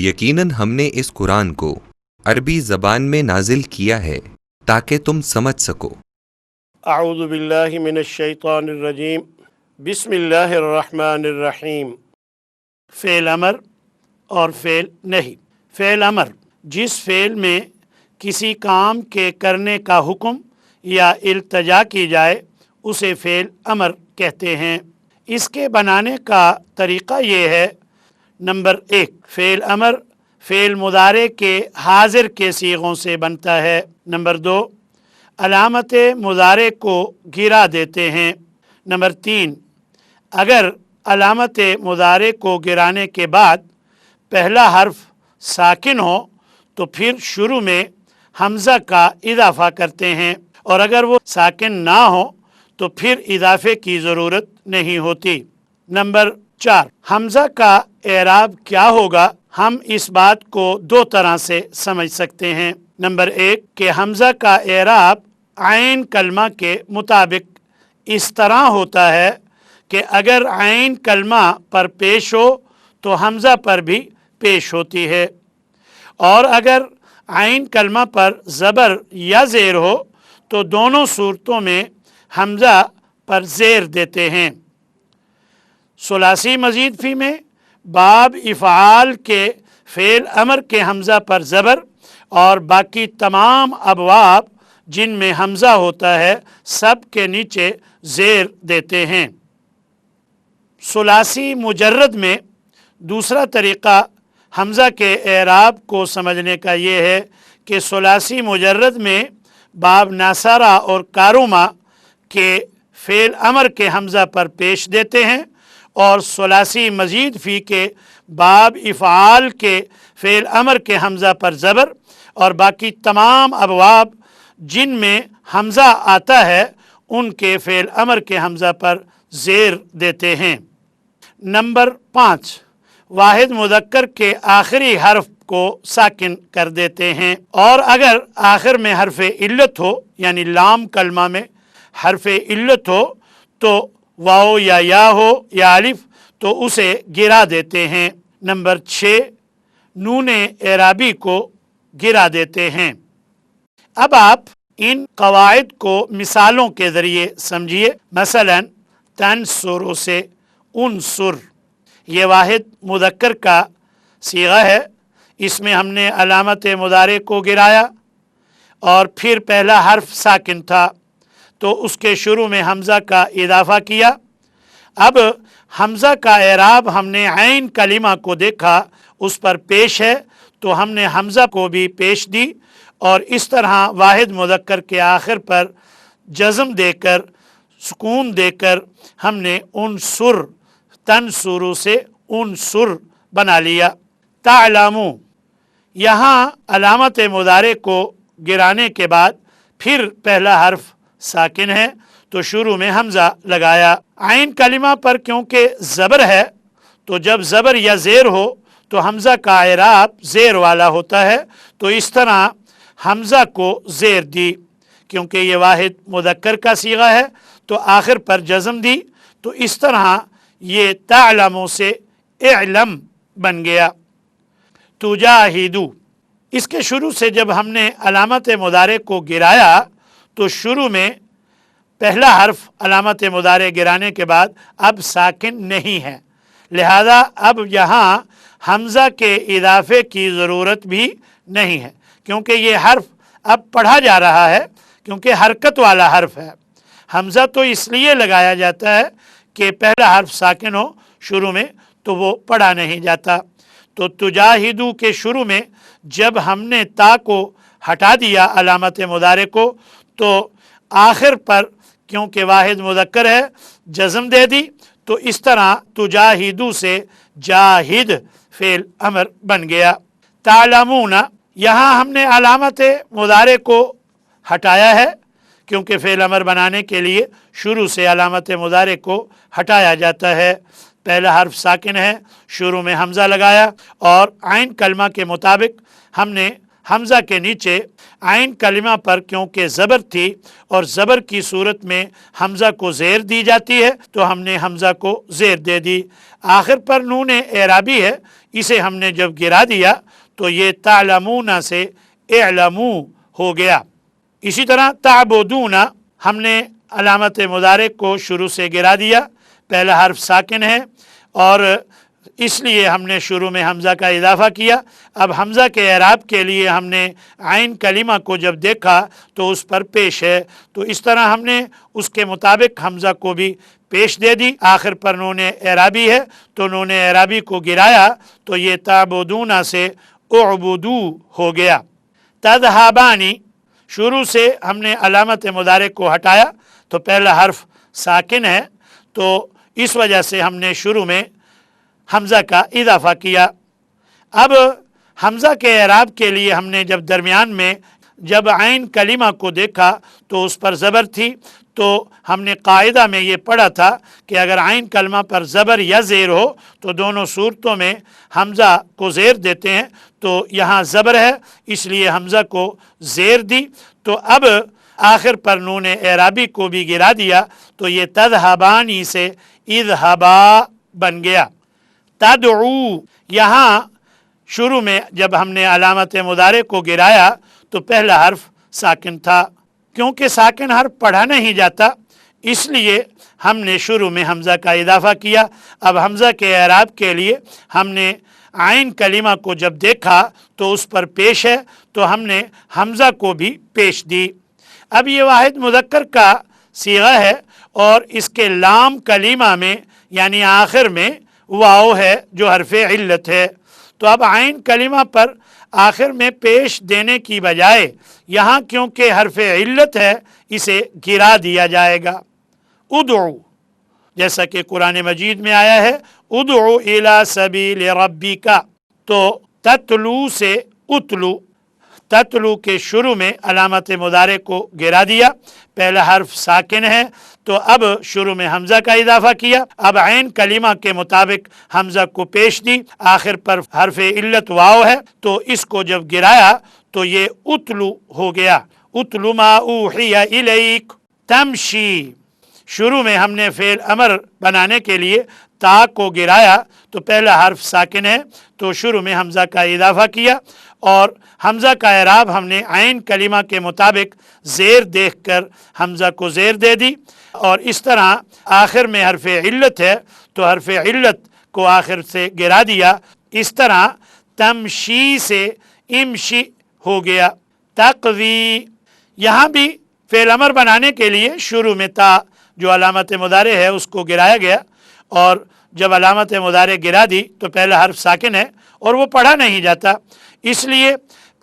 یقیناً ہم نے اس قرآن کو عربی زبان میں نازل کیا ہے تاکہ تم سمجھ سکو۔ اعوذ باللہ من الشیطان الرجیم، بسم اللہ الرحمن الرحیم۔ فعل امر اور فعل نہیں۔ فعل امر جس فعل میں کسی کام کے کرنے کا حکم یا التجا کی جائے اسے فعل امر کہتے ہیں۔ اس کے بنانے کا طریقہ یہ ہے: نمبر 1، فعل امر فعل مضارع کے حاضر کے صیغوں سے بنتا ہے۔ نمبر 2، علامت مضارع کو گرا دیتے ہیں۔ نمبر 3، اگر علامت مضارع کو گرانے کے بعد پہلا حرف ساکن ہو تو پھر شروع میں حمزہ کا اضافہ کرتے ہیں، اور اگر وہ ساکن نہ ہو تو پھر اضافے کی ضرورت نہیں ہوتی۔ نمبر 4، حمزہ کا اعراب کیا ہوگا؟ ہم اس بات کو دو طرح سے سمجھ سکتے ہیں۔ نمبر 1 کہ حمزہ کا اعراب عین کلمہ کے مطابق اس طرح ہوتا ہے کہ اگر عین کلمہ پر پیش ہو تو حمزہ پر بھی پیش ہوتی ہے، اور اگر عین کلمہ پر زبر یا زیر ہو تو دونوں صورتوں میں حمزہ پر زیر دیتے ہیں۔ ثلاثی مزید فی میں باب افعال کے فعل امر کے حمزہ پر زبر اور باقی تمام ابواب جن میں حمزہ ہوتا ہے سب کے نیچے زیر دیتے ہیں۔ ثلاثی مجرد میں دوسرا طریقہ حمزہ کے اعراب کو سمجھنے کا یہ ہے کہ ثلاثی مجرد میں باب ناصرہ اور کاروما کے فعل امر کے حمزہ پر پیش دیتے ہیں، اور ثلاثی مزید فی کے باب افعال کے فعل امر کے حمزہ پر زبر اور باقی تمام ابواب جن میں حمزہ آتا ہے ان کے فعل امر کے حمزہ پر زیر دیتے ہیں۔ نمبر 5، واحد مذکر کے آخری حرف کو ساکن کر دیتے ہیں، اور اگر آخر میں حرف علت ہو یعنی لام کلمہ میں حرف علت ہو تو واو یا یا ہو یا الف تو اسے گرا دیتے ہیں۔ نمبر 6، نون اعرابی کو گرا دیتے ہیں۔ اب آپ ان قواعد کو مثالوں کے ذریعے سمجھیے۔ مثلا تنصر سے انصر، یہ واحد مذکر کا صیغہ ہے، اس میں ہم نے علامت مضارع کو گرایا اور پھر پہلا حرف ساکن تھا تو اس کے شروع میں حمزہ کا اضافہ کیا۔ اب حمزہ کا اعراب ہم نے عین کلمہ کو دیکھا اس پر پیش ہے تو ہم نے حمزہ کو بھی پیش دی، اور اس طرح واحد مذکر کے آخر پر جزم دے کر سکون دے کر ہم نے انصر تنصر سے انصر بنا لیا۔ تعلمو، یہاں علامت مضارع کو گرانے کے بعد پھر پہلا حرف ساکن ہے تو شروع میں حمزہ لگایا۔ عین کلمہ پر کیونکہ زبر ہے تو جب زبر یا زیر ہو تو حمزہ کا اعراب زیر والا ہوتا ہے، تو اس طرح حمزہ کو زیر دی۔ کیونکہ یہ واحد مذکر کا صیغہ ہے تو آخر پر جزم دی، تو اس طرح یہ تعلمو سے اعلم بن گیا۔ تجاہدو، اس کے شروع سے جب ہم نے علامت مضارع کو گرایا تو شروع میں پہلا حرف علامت مضارع گرانے کے بعد اب ساکن نہیں ہے، لہذا اب یہاں حمزہ کے اضافے کی ضرورت بھی نہیں ہے، کیونکہ یہ حرف اب پڑھا جا رہا ہے، کیونکہ حرکت والا حرف ہے۔ حمزہ تو اس لیے لگایا جاتا ہے کہ پہلا حرف ساکن ہو شروع میں تو وہ پڑھا نہیں جاتا۔ تو تجاہدو کے شروع میں جب ہم نے تا کو ہٹا دیا علامت مضارع کو تو آخر پر کیونکہ واحد مذکر ہے جزم دے دی، تو اس طرح تجاہدو سے جاہد فعل امر بن گیا۔ تعلمون، یہاں ہم نے علامت مضارع کو ہٹایا ہے کیونکہ فعل امر بنانے کے لیے شروع سے علامت مضارع کو ہٹایا جاتا ہے۔ پہلا حرف ساکن ہے، شروع میں حمزہ لگایا اور عین کلمہ کے مطابق ہم نے حمزہ کے نیچے عین کلمہ پر کیونکہ زبر تھی اور زبر کی صورت میں حمزہ کو زیر دی جاتی ہے تو ہم نے حمزہ کو زیر دے دی. آخر پر نون اعرابی ہے، اسے ہم نے جب گرا دیا تو یہ تعلمون سے اعلمو ہو گیا. اسی طرح تعبدون ہم نے علامت مضارع کو شروع سے گرا دیا، پہلا حرف ساکن ہے اور اس لیے ہم نے شروع میں حمزہ کا اضافہ کیا. اب حمزہ کے اعراب کے لیے ہم نے عین کلمہ کو جب دیکھا تو اس پر پیش ہے، تو اس طرح ہم نے اس کے مطابق حمزہ کو بھی پیش دے دی. آخر پر نون اعرابی ہے تو نون اعرابی کو گرایا تو یہ تعبدون سے اعبدو ہو گیا. تذہبانی شروع سے ہم نے علامت مضارع کو ہٹایا تو پہلا حرف ساکن ہے تو اس وجہ سے ہم نے شروع میں حمزہ کا اضافہ کیا. اب حمزہ کے اعراب کے لیے ہم نے جب درمیان میں جب عین کلمہ کو دیکھا تو اس پر زبر تھی، تو ہم نے قاعدہ میں یہ پڑھا تھا کہ اگر عین کلمہ پر زبر یا زیر ہو تو دونوں صورتوں میں حمزہ کو زیر دیتے ہیں. تو یہاں زبر ہے اس لیے حمزہ کو زیر دی، تو اب آخر پر نون اعرابی کو بھی گرا دیا تو یہ تذہبانی سے اذہبا بن گیا. تدعو یہاں شروع میں جب ہم نے علامت مضارع کو گرایا تو پہلا حرف ساکن تھا، کیونکہ ساکن حرف پڑھا نہیں جاتا اس لیے ہم نے شروع میں حمزہ کا اضافہ کیا. اب حمزہ کے اعراب کے لیے ہم نے عین کلمہ کو جب دیکھا تو اس پر پیش ہے تو ہم نے حمزہ کو بھی پیش دی. اب یہ واحد مذکر کا صیغہ ہے اور اس کے لام کلمہ میں یعنی آخر میں واو ہے جو حرف علت ہے، تو اب عین کلمہ پر آخر میں پیش دینے کی بجائے یہاں کیونکہ حرف علت ہے اسے گرا دیا جائے گا. ادعو جیسا کہ قرآن مجید میں آیا ہے ادعو الی سبیل ربک، تو تتلو سے اتلو، تتلو کے شروع میں علامت مضارع کو گرا دیا، پہلا حرف ساکن ہے تو اب شروع میں حمزہ کا اضافہ کیا. اب عین کلمہ کے مطابق حمزہ کو پیش دی، آخر پر حرف علت واو ہے تو اس کو جب گرایا تو یہ اتلو ہو گیا. اتلو ما اوحی الیک تمشی، شروع میں ہم نے فعل امر بنانے کے لیے تا کو گرایا تو پہلا حرف ساکن ہے تو شروع میں حمزہ کا اضافہ کیا اور حمزہ کا اعراب ہم نے عین کلمہ کے مطابق زیر دیکھ کر حمزہ کو زیر دے دی. اور اس طرح آخر میں حرف علت ہے تو حرف علت کو آخر سے گرا دیا. اس طرح تمشی سے امشی ہو گیا. تقوی یہاں بھی فعل امر بنانے کے لیے شروع میں تا جو علامت مضارع ہے اس کو گرایا گیا اور جب علامت مضارع گرا دی تو پہلا حرف ساکن ہے اور وہ پڑھا نہیں جاتا اس لیے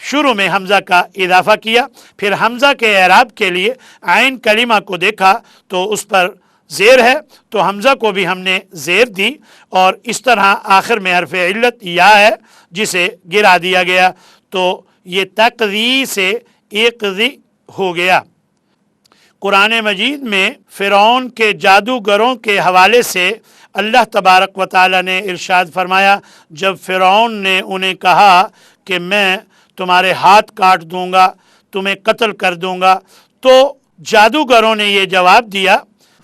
شروع میں حمزہ کا اضافہ کیا. پھر حمزہ کے اعراب کے لیے عین کلمہ کو دیکھا تو اس پر زیر ہے تو حمزہ کو بھی ہم نے زیر دی اور اس طرح آخر میں حرف علت یا ہے جسے گرا دیا گیا تو یہ تقوی سے اقضی ہو گیا. قرآن مجید میں فرعون کے جادوگروں کے حوالے سے اللہ تبارک و تعالی نے ارشاد فرمایا جب فرعون نے انہیں کہا کہ میں تمہارے ہاتھ کاٹ دوں گا، تمہیں قتل کر دوں گا، تو جادوگروں نے یہ جواب دیا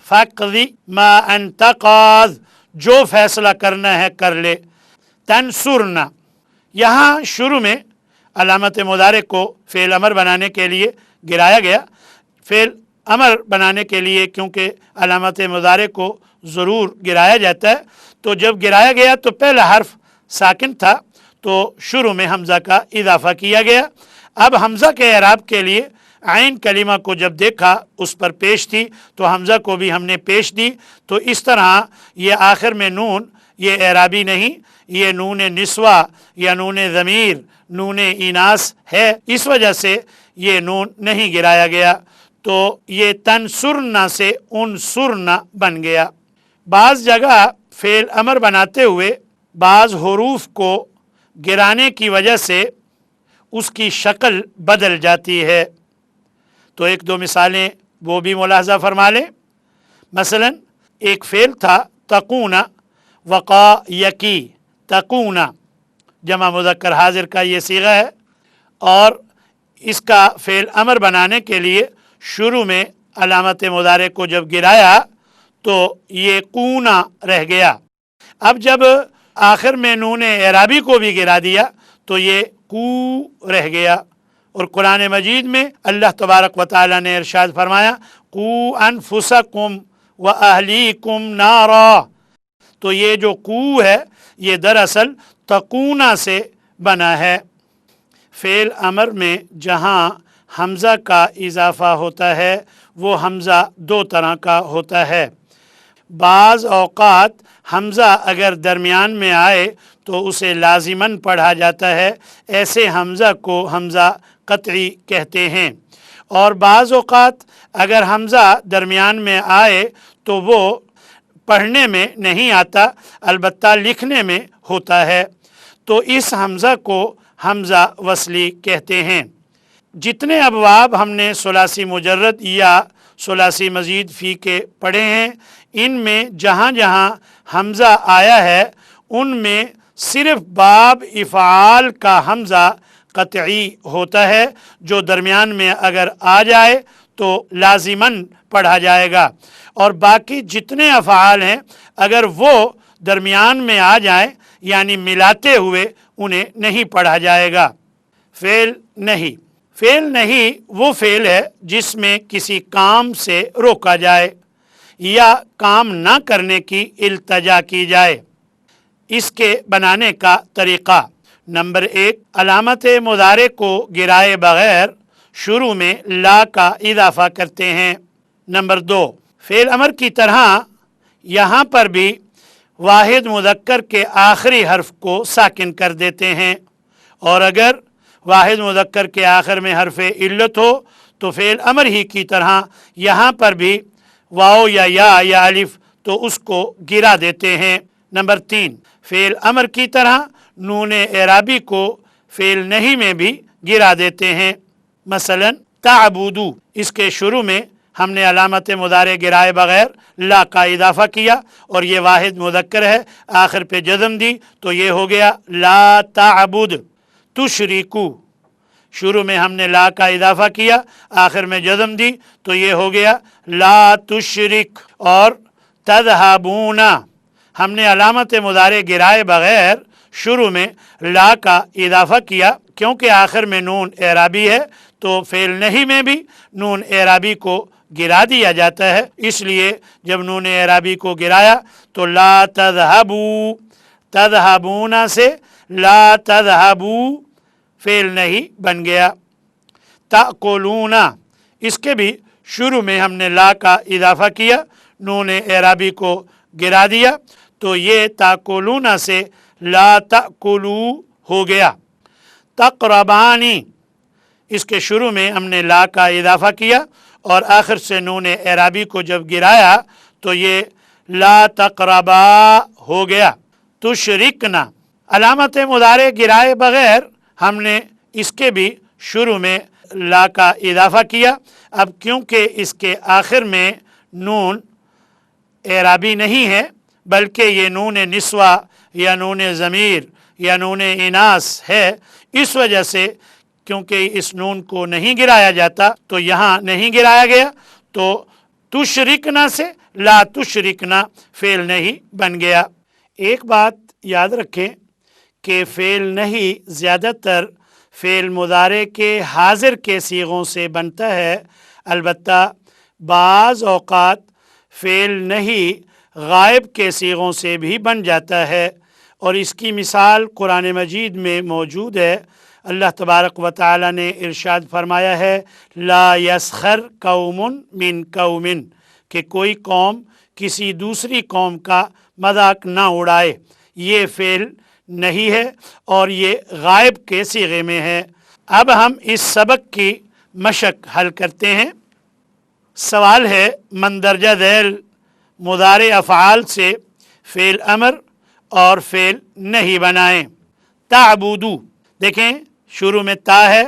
فَقْضِ مَا أَنْتَ قَاضٍ، جو فیصلہ کرنا ہے کر لے. تنصرنا یہاں شروع میں علامت مضارع کو فعل امر بنانے کے لیے گرایا گیا. فعل امر بنانے کے لیے کیونکہ علامت مضارع کو ضرور گرایا جاتا ہے تو جب گرایا گیا تو پہلا حرف ساکن تھا تو شروع میں حمزہ کا اضافہ کیا گیا. اب حمزہ کے اعراب کے لیے عین کلمہ کو جب دیکھا اس پر پیش تھی تو حمزہ کو بھی ہم نے پیش دی. تو اس طرح یہ آخر میں نون یہ اعرابی نہیں، یہ نون نسوہ یا نون ضمیر نون ایناث ہے، اس وجہ سے یہ نون نہیں گرایا گیا تو یہ تنصرنا سے انصرنا بن گیا. بعض جگہ فعل امر بناتے ہوئے بعض حروف کو گرانے کی وجہ سے اس کی شکل بدل جاتی ہے، تو ایک دو مثالیں وہ بھی ملاحظہ فرما لیں. مثلا ایک فعل تھا تقون، وقا یقی، تقون جمع مذکر حاضر کا یہ صیغہ ہے اور اس کا فعل امر بنانے کے لیے شروع میں علامت مضارع کو جب گرایا تو یہ کونا رہ گیا. اب جب آخر میں نون اعرابی کو بھی گرا دیا تو یہ کو رہ گیا. اور قرآن مجید میں اللہ تبارک و تعالی نے ارشاد فرمایا قو انفسکم و اہلیکم نارا. تو یہ جو کو ہے یہ دراصل تقونا سے بنا ہے. فعل امر میں جہاں حمزہ کا اضافہ ہوتا ہے وہ حمزہ دو طرح کا ہوتا ہے. بعض اوقات حمزہ اگر درمیان میں آئے تو اسے لازماً پڑھا جاتا ہے، ایسے حمزہ کو حمزہ قطعی کہتے ہیں. اور بعض اوقات اگر حمزہ درمیان میں آئے تو وہ پڑھنے میں نہیں آتا البتہ لکھنے میں ہوتا ہے، تو اس حمزہ کو حمزہ وصلی کہتے ہیں. جتنے ابواب ہم نے ثلاثی مجرد یا ثلاثی مزید فی کے پڑھے ہیں ان میں جہاں جہاں حمزہ آیا ہے ان میں صرف باب افعال کا حمزہ قطعی ہوتا ہے جو درمیان میں اگر آ جائے تو لازماً پڑھا جائے گا، اور باقی جتنے افعال ہیں اگر وہ درمیان میں آ جائیں یعنی ملاتے ہوئے انہیں نہیں پڑھا جائے گا. فعل نہیں وہ فعل ہے جس میں کسی کام سے روکا جائے یا کام نہ کرنے کی التجا کی جائے. اس کے بنانے کا طریقہ: نمبر 1، علامت مضارع کو گرائے بغیر شروع میں لا کا اضافہ کرتے ہیں. نمبر 2، فعل امر کی طرح یہاں پر بھی واحد مذکر کے آخری حرف کو ساکن کر دیتے ہیں، اور اگر واحد مذکر کے آخر میں حرف علت ہو تو فعل امر ہی کی طرح یہاں پر بھی واو یا الف تو اس کو گرا دیتے ہیں. نمبر 3، فعل امر کی طرح نون اعرابی کو فعل نہیں میں بھی گرا دیتے ہیں. مثلا تعبدو، اس کے شروع میں ہم نے علامت مضارع گرائے بغیر لا کا اضافہ کیا اور یہ واحد مذکر ہے، آخر پہ جزم دی تو یہ ہو گیا لا تعبد. تشریکو، شروع میں ہم نے لا کا اضافہ کیا، آخر میں جزم دی تو یہ ہو گیا لا تشرک. اور تذہبون، ہم نے علامت مضارع گرائے بغیر شروع میں لا کا اضافہ کیا کیونکہ آخر میں نون اعرابی ہے تو فعل نہیں میں بھی نون اعرابی کو گرا دیا جاتا ہے، اس لیے جب نون اعرابی کو گرایا تو لا تذہبو، تذہبون سے لا تذہبو فعل نہیں بن گیا. تأکلون، اس کے بھی شروع میں ہم نے لا کا اضافہ کیا، نون اعرابی کو گرا دیا تو یہ تأکلون سے لا تأکلو ہو گیا. تقربانی، اس کے شروع میں ہم نے لا کا اضافہ کیا اور آخر سے نون اعرابی کو جب گرایا تو یہ لا تقربا ہو گیا. تشرکنا، علامت مضارع گرائے بغیر ہم نے اس کے بھی شروع میں لا کا اضافہ کیا. اب کیونکہ اس کے آخر میں نون اعرابی نہیں ہے بلکہ یہ نون نسوہ یا نون ضمیر یا نون اناث ہے، اس وجہ سے کیونکہ اس نون کو نہیں گرایا جاتا تو یہاں نہیں گرایا گیا تو تشرکنا سے لا تشرکنا فعل نہیں بن گیا. ایک بات یاد رکھیں کہ فعل نہیں زیادہ تر فعل مضارع کے حاضر کے صیغوں سے بنتا ہے، البتہ بعض اوقات فعل نہیں غائب کے صیغوں سے بھی بن جاتا ہے، اور اس کی مثال قرآن مجید میں موجود ہے. اللہ تبارک و تعالی نے ارشاد فرمایا ہے لا یسخر قوم من قوم، کہ کوئی قوم کسی دوسری قوم کا مذاق نہ اڑائے. یہ فعل نہیں ہے اور یہ غائب کے صیغے میں ہے. اب ہم اس سبق کی مشق حل کرتے ہیں. سوال ہے مندرجہ ذیل مضارع افعال سے فعل امر اور فعل نہیں بنائیں. تعبدو، دیکھیں شروع میں تا ہے،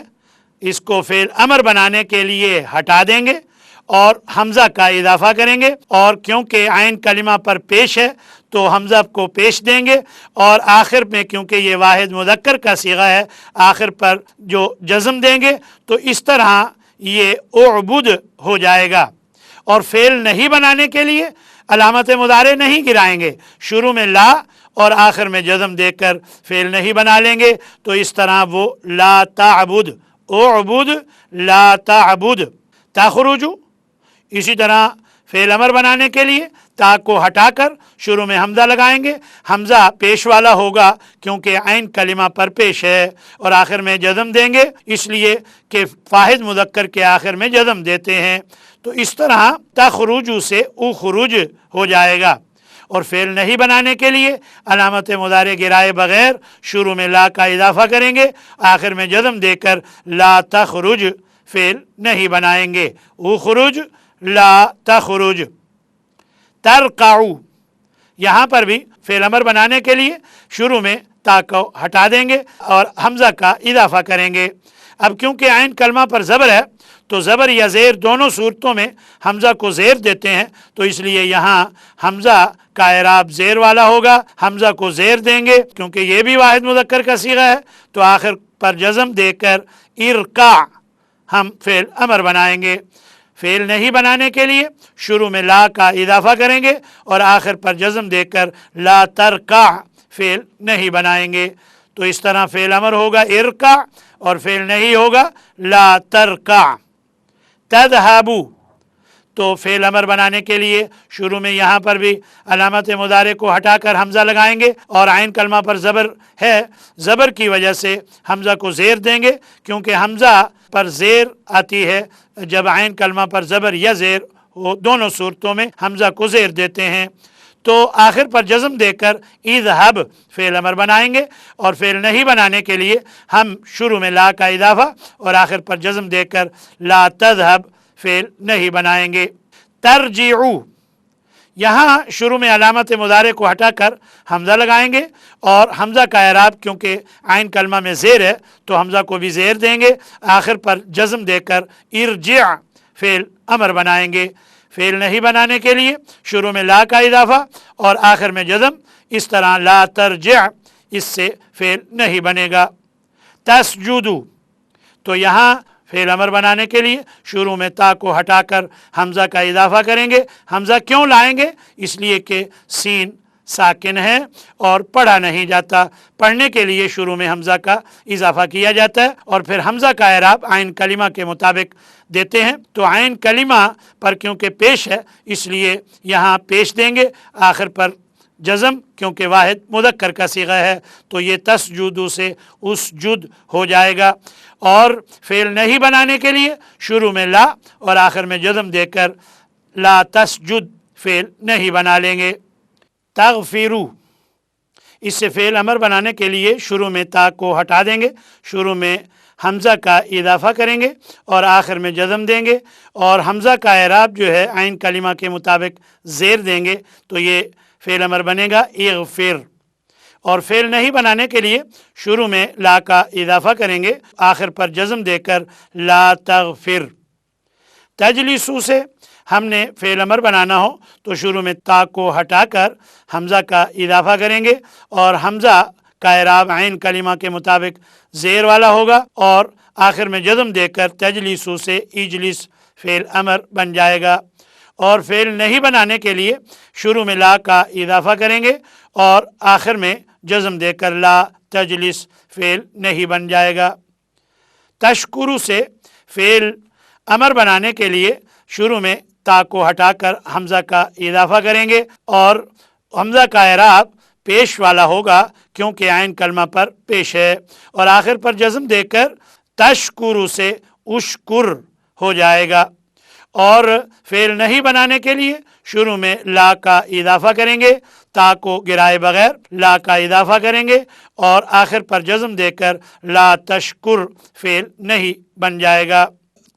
اس کو فعل امر بنانے کے لیے ہٹا دیں گے اور حمزہ کا اضافہ کریں گے، اور کیونکہ عین کلمہ پر پیش ہے تو حمزہ کو پیش دیں گے، اور آخر میں کیونکہ یہ واحد مذکر کا صیغہ ہے آخر پر جو جزم دیں گے، تو اس طرح یہ اعبد ہو جائے گا۔ اور فعل نہیں بنانے کے لیے علامت مضارع نہیں گرائیں گے، شروع میں لا اور آخر میں جزم دے کر فعل نہیں بنا لیں گے، تو اس طرح وہ لا تعبد، اعبد لا تعبد تخرج۔ اسی طرح فعل امر بنانے کے لیے تا کو ہٹا کر شروع میں حمزہ لگائیں گے، حمزہ پیش والا ہوگا کیونکہ عین کلمہ پر پیش ہے، اور آخر میں جزم دیں گے اس لیے کہ واحد مذکر کے آخر میں جزم دیتے ہیں، تو اس طرح تخرج سے اخرج ہو جائے گا۔ اور فعل نہیں بنانے کے لیے علامت مضارع گرائے بغیر شروع میں لا کا اضافہ کریں گے، آخر میں جزم دے کر لا تخرج فعل نہیں بنائیں گے، اخرج لا تخرج۔ ترقعو، یہاں پر بھی فعل امر بنانے کے لیے شروع میں تا کو ہٹا دیں گے اور حمزہ کا اضافہ کریں گے۔ اب کیونکہ عین کلمہ پر زبر ہے تو زبر یا زیر دونوں صورتوں میں حمزہ کو زیر دیتے ہیں، تو اس لیے یہاں حمزہ کا اعراب زیر والا ہوگا، حمزہ کو زیر دیں گے کیونکہ یہ بھی واحد مذکر کا صیغہ ہے، تو آخر پر جزم دے کر ارقع ہم فعل امر بنائیں گے۔ فعل نہیں بنانے کے لیے شروع میں لا کا اضافہ کریں گے اور آخر پر جزم دے کر لا ترقع فعل نہیں بنائیں گے، تو اس طرح فعل امر ہوگا ارقع اور فعل نہیں ہوگا لا ترقع۔ تذهبو، تو فعل امر بنانے کے لیے شروع میں یہاں پر بھی علامت مضارع کو ہٹا کر حمزہ لگائیں گے، اور عین کلمہ پر زبر ہے، زبر کی وجہ سے حمزہ کو زیر دیں گے کیونکہ حمزہ پر زیر آتی ہے جب عین کلمہ پر زبر یا زیر ہو، دونوں صورتوں میں حمزہ کو زیر دیتے ہیں، تو آخر پر جزم دے کر اذهب فعل امر بنائیں گے، اور فعل نہیں بنانے کے لیے ہم شروع میں لا کا اضافہ اور آخر پر جزم دے کر لا تذهب فعل نہیں بنائیں گے۔ ترجعو، یہاں شروع میں علامت مضارع کو ہٹا کر حمزہ لگائیں گے، اور حمزہ کا اعراب کیونکہ عین کلمہ میں زیر ہے تو حمزہ کو بھی زیر دیں گے، آخر پر جزم دے کر ارجع فعل امر بنائیں گے۔ فعل نہیں بنانے کے لیے شروع میں لا کا اضافہ اور آخر میں جزم، اس طرح لا ترجع، اس سے فعل نہیں بنے گا۔ تسجدو، تو یہاں فعل امر بنانے کے لیے شروع میں تا کو ہٹا کر حمزہ کا اضافہ کریں گے۔ حمزہ کیوں لائیں گے؟ اس لیے کہ سین ساکن ہے اور پڑھا نہیں جاتا، پڑھنے کے لیے شروع میں حمزہ کا اضافہ کیا جاتا ہے، اور پھر حمزہ کا اعراب عین کلمہ کے مطابق دیتے ہیں، تو عین کلمہ پر کیونکہ پیش ہے اس لیے یہاں پیش دیں گے، آخر پر جزم کیونکہ واحد مذکر کا صیغہ ہے تو یہ تسجدو سے اسجد ہو جائے گا، اور فعل نہیں بنانے کے لیے شروع میں لا اور آخر میں جزم دے کر لا تسجد فعل نہیں بنا لیں گے۔ تغفرو، اس سے فعل امر بنانے کے لیے شروع میں تا کو ہٹا دیں گے، شروع میں حمزہ کا اضافہ کریں گے اور آخر میں جزم دیں گے، اور حمزہ کا اعراب جو ہے عین کلمہ کے مطابق زیر دیں گے، تو یہ فعل امر بنے گا اغفر۔ اور فعل نہیں بنانے کے لیے شروع میں لا کا اضافہ کریں گے، آخر پر جزم دے کر لا تغفر۔ تجلسو سے ہم نے فعل امر بنانا ہو تو شروع میں تا کو ہٹا کر حمزہ کا اضافہ کریں گے، اور حمزہ کا اعراب عین کلمہ کے مطابق زیر والا ہوگا، اور آخر میں جزم دے کر تجلسو سے اجلس فعل امر بن جائے گا۔ اور فعل نہیں بنانے کے لیے شروع میں لا کا اضافہ کریں گے اور آخر میں جزم دے کر لا تجلس فعل نہیں بن جائے گا۔ تشکرو سے فعل امر بنانے کے لیے شروع میں تا کو ہٹا کر حمزہ کا اضافہ کریں گے، اور حمزہ کا اعراب پیش والا ہوگا کیونکہ عین کلمہ پر پیش ہے، اور آخر پر جزم دے کر تشکرو سے اشکر ہو جائے گا۔ اور فعل نہیں بنانے کے لیے شروع میں لا کا اضافہ کریں گے، تا کو گرائے بغیر لا کا اضافہ کریں گے، اور آخر پر جزم دے کر لا تشکر فعل نہیں بن جائے گا۔